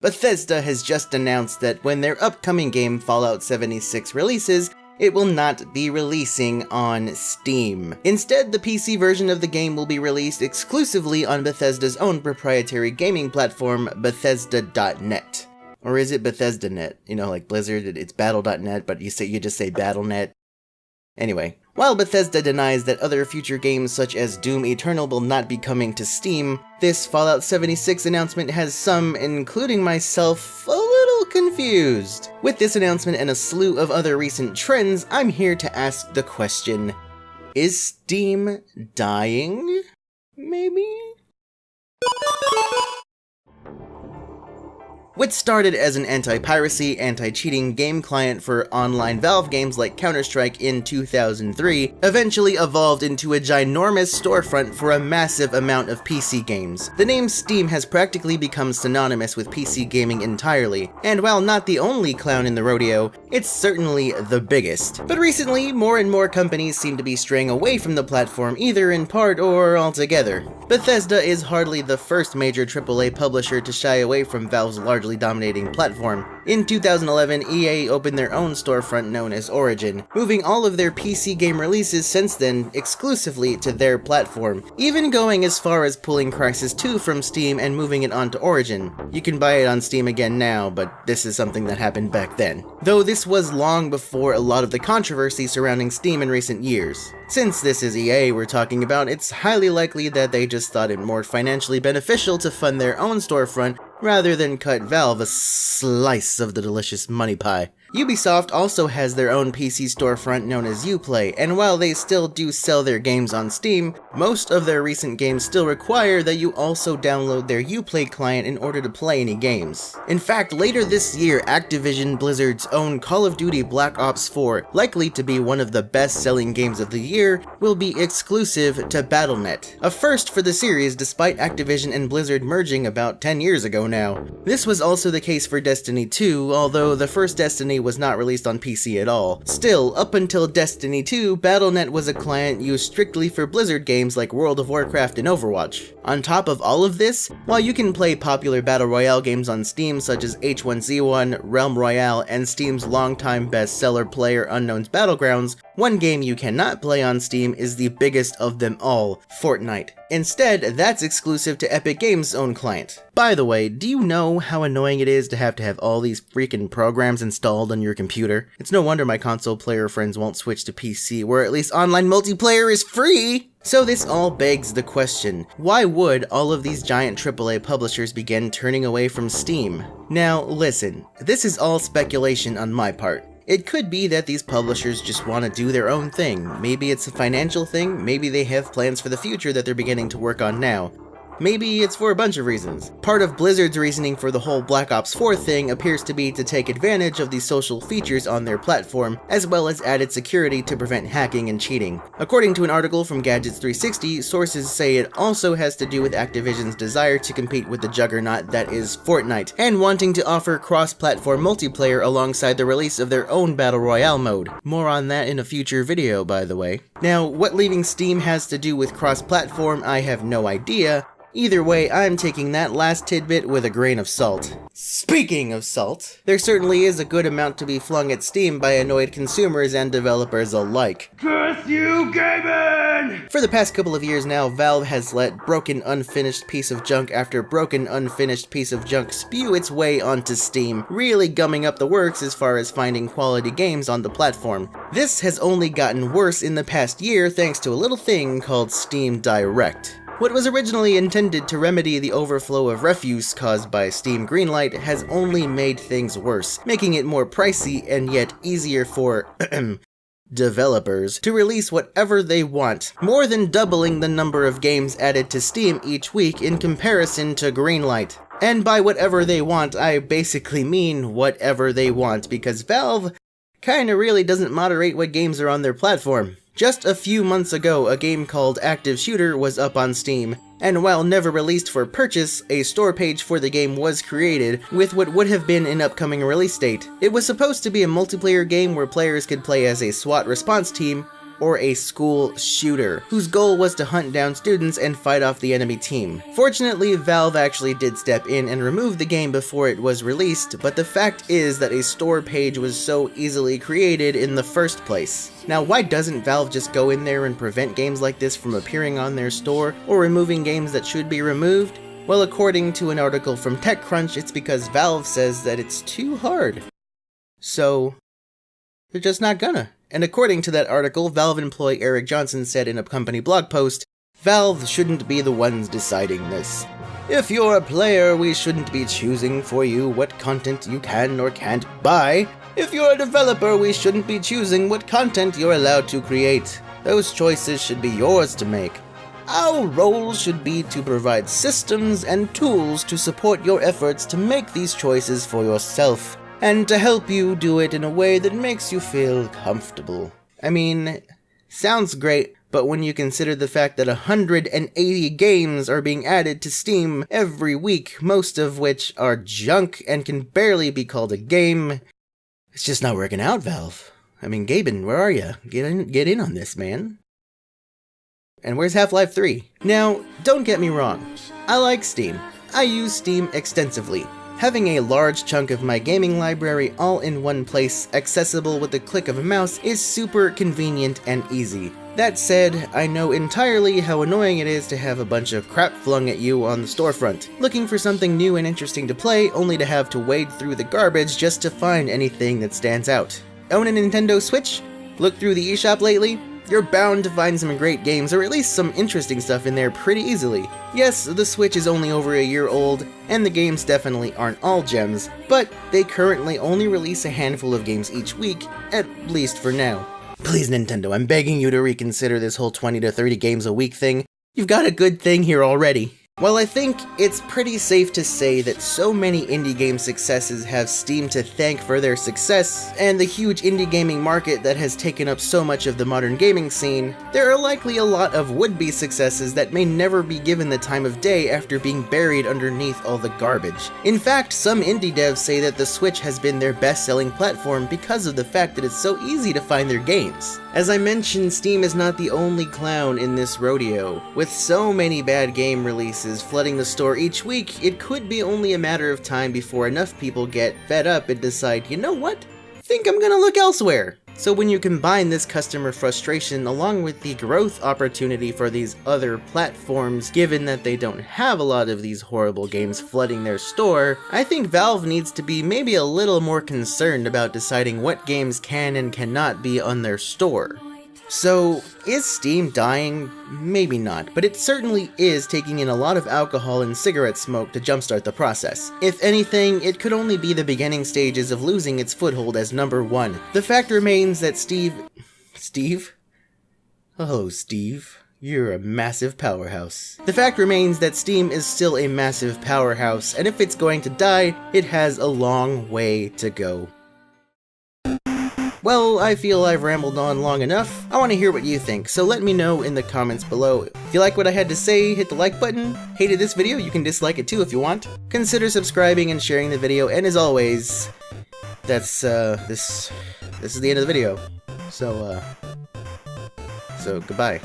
Bethesda has just announced that when their upcoming game Fallout 76 releases, it will not be releasing on Steam. Instead, the PC version of the game will be released exclusively on Bethesda's own proprietary gaming platform, Bethesda.net. Or is it Bethesda.net? You know, like Blizzard, it's Battle.net, but you just say Battle.net. Anyway, while Bethesda denies that other future games such as Doom Eternal will not be coming to Steam, this Fallout 76 announcement has some, including myself, a little confused. With this announcement and a slew of other recent trends, I'm here to ask the question, is Steam dying? Maybe? What started as an anti-piracy, anti-cheating game client for online Valve games like Counter-Strike in 2003, eventually evolved into a ginormous storefront for a massive amount of PC games. The name Steam has practically become synonymous with PC gaming entirely, and while not the only clown in the rodeo, it's certainly the biggest. But recently, more and more companies seem to be straying away from the platform either in part or altogether. Bethesda is hardly the first major AAA publisher to shy away from Valve's largely dominating platform. In 2011, EA opened their own storefront known as Origin, moving all of their PC game releases since then exclusively to their platform, even going as far as pulling Crysis 2 from Steam and moving it onto Origin. You can buy it on Steam again now, but this is something that happened back then. Though this was long before a lot of the controversy surrounding Steam in recent years. Since this is EA we're talking about, it's highly likely that they just thought it more financially beneficial to fund their own storefront rather than cut Valve a slice of the delicious money pie. Ubisoft also has their own PC storefront known as Uplay, and while they still do sell their games on Steam, most of their recent games still require that you also download their Uplay client in order to play any games. In fact, later this year, Activision Blizzard's own Call of Duty Black Ops 4, likely to be one of the best-selling games of the year, will be exclusive to Battle.net. A first for the series despite Activision and Blizzard merging about 10 years ago now. This was also the case for Destiny 2, although the first Destiny was not released on PC at all. Still, up until Destiny 2, Battle.net was a client used strictly for Blizzard games like World of Warcraft and Overwatch. On top of all of this, while you can play popular Battle Royale games on Steam such as H1Z1, Realm Royale, and Steam's longtime bestseller PlayerUnknown's Battlegrounds, one game you cannot play on Steam is the biggest of them all, Fortnite. Instead, that's exclusive to Epic Games' own client. By the way, do you know how annoying it is to have all these freaking programs installed on your computer? It's no wonder my console player friends won't switch to PC, where at least online multiplayer is free! So this all begs the question, why would all of these giant AAA publishers begin turning away from Steam? Now listen, this is all speculation on my part. It could be that these publishers just want to do their own thing. Maybe it's a financial thing, maybe they have plans for the future that they're beginning to work on now. Maybe it's for a bunch of reasons. Part of Blizzard's reasoning for the whole Black Ops 4 thing appears to be to take advantage of the social features on their platform, as well as added security to prevent hacking and cheating. According to an article from Gadgets 360, sources say it also has to do with Activision's desire to compete with the juggernaut that is Fortnite, and wanting to offer cross-platform multiplayer alongside the release of their own Battle Royale mode. More on that in a future video, by the way. Now, what leaving Steam has to do with cross-platform, I have no idea. Either way, I'm taking that last tidbit with a grain of salt. Speaking of salt, there certainly is a good amount to be flung at Steam by annoyed consumers and developers alike. Curse you, gaming! For the past couple of years now, Valve has let broken unfinished piece of junk after broken unfinished piece of junk spew its way onto Steam, really gumming up the works as far as finding quality games on the platform. This has only gotten worse in the past year thanks to a little thing called Steam Direct. What was originally intended to remedy the overflow of refuse caused by Steam Greenlight has only made things worse, making it more pricey and yet easier for developers to release whatever they want, more than doubling the number of games added to Steam each week in comparison to Greenlight. And by whatever they want, I basically mean whatever they want, because Valve kinda really doesn't moderate what games are on their platform. Just a few months ago, a game called Active Shooter was up on Steam, and while never released for purchase, a store page for the game was created with what would have been an upcoming release date. It was supposed to be a multiplayer game where players could play as a SWAT response team, or a school shooter, whose goal was to hunt down students and fight off the enemy team. Fortunately, Valve actually did step in and remove the game before it was released, but the fact is that a store page was so easily created in the first place. Now, why doesn't Valve just go in there and prevent games like this from appearing on their store, or removing games that should be removed? Well, according to an article from TechCrunch, it's because Valve says that it's too hard. So, they're just not gonna. And according to that article, Valve employee Eric Johnson said in a company blog post, "Valve shouldn't be the ones deciding this. If you're a player, we shouldn't be choosing for you what content you can or can't buy. If you're a developer, we shouldn't be choosing what content you're allowed to create. Those choices should be yours to make. Our role should be to provide systems and tools to support your efforts to make these choices for yourself, and to help you do it in a way that makes you feel comfortable." I mean, sounds great, but when you consider the fact that 180 games are being added to Steam every week, most of which are junk and can barely be called a game, it's just not working out, Valve. I mean, Gaben, where are you? Get in on this, man. And where's Half-Life 3? Now, don't get me wrong, I like Steam. I use Steam extensively. Having a large chunk of my gaming library all in one place, accessible with the click of a mouse, is super convenient and easy. That said, I know entirely how annoying it is to have a bunch of crap flung at you on the storefront, looking for something new and interesting to play, only to have to wade through the garbage just to find anything that stands out. Own a Nintendo Switch? Look through the eShop lately? You're bound to find some great games, or at least some interesting stuff in there pretty easily. Yes, the Switch is only over a year old, and the games definitely aren't all gems, but they currently only release a handful of games each week, at least for now. Please, Nintendo, I'm begging you to reconsider this whole 20 to 30 games a week thing. You've got a good thing here already. Well, I think it's pretty safe to say that so many indie game successes have Steam to thank for their success, and the huge indie gaming market that has taken up so much of the modern gaming scene, there are likely a lot of would-be successes that may never be given the time of day after being buried underneath all the garbage. In fact, some indie devs say that the Switch has been their best-selling platform because of the fact that it's so easy to find their games. As I mentioned, Steam is not the only clown in this rodeo. With so many bad game releases flooding the store each week, it could be only a matter of time before enough people get fed up and decide, you know what? I think I'm gonna look elsewhere. So when you combine this customer frustration along with the growth opportunity for these other platforms, given that they don't have a lot of these horrible games flooding their store, I think Valve needs to be maybe a little more concerned about deciding what games can and cannot be on their store. So, is Steam dying? Maybe not, but it certainly is taking in a lot of alcohol and cigarette smoke to jumpstart the process. If anything, it could only be the beginning stages of losing its foothold as number one. The fact remains that Steve? Hello, Steve. You're a massive powerhouse. The fact remains that Steam is still a massive powerhouse, and if it's going to die, it has a long way to go. Well, I feel I've rambled on long enough. I want to hear what you think, so let me know in the comments below. If you like what I had to say, hit the like button. Hated this video, you can dislike it too if you want. Consider subscribing and sharing the video, and as always, this is the end of the video. So goodbye.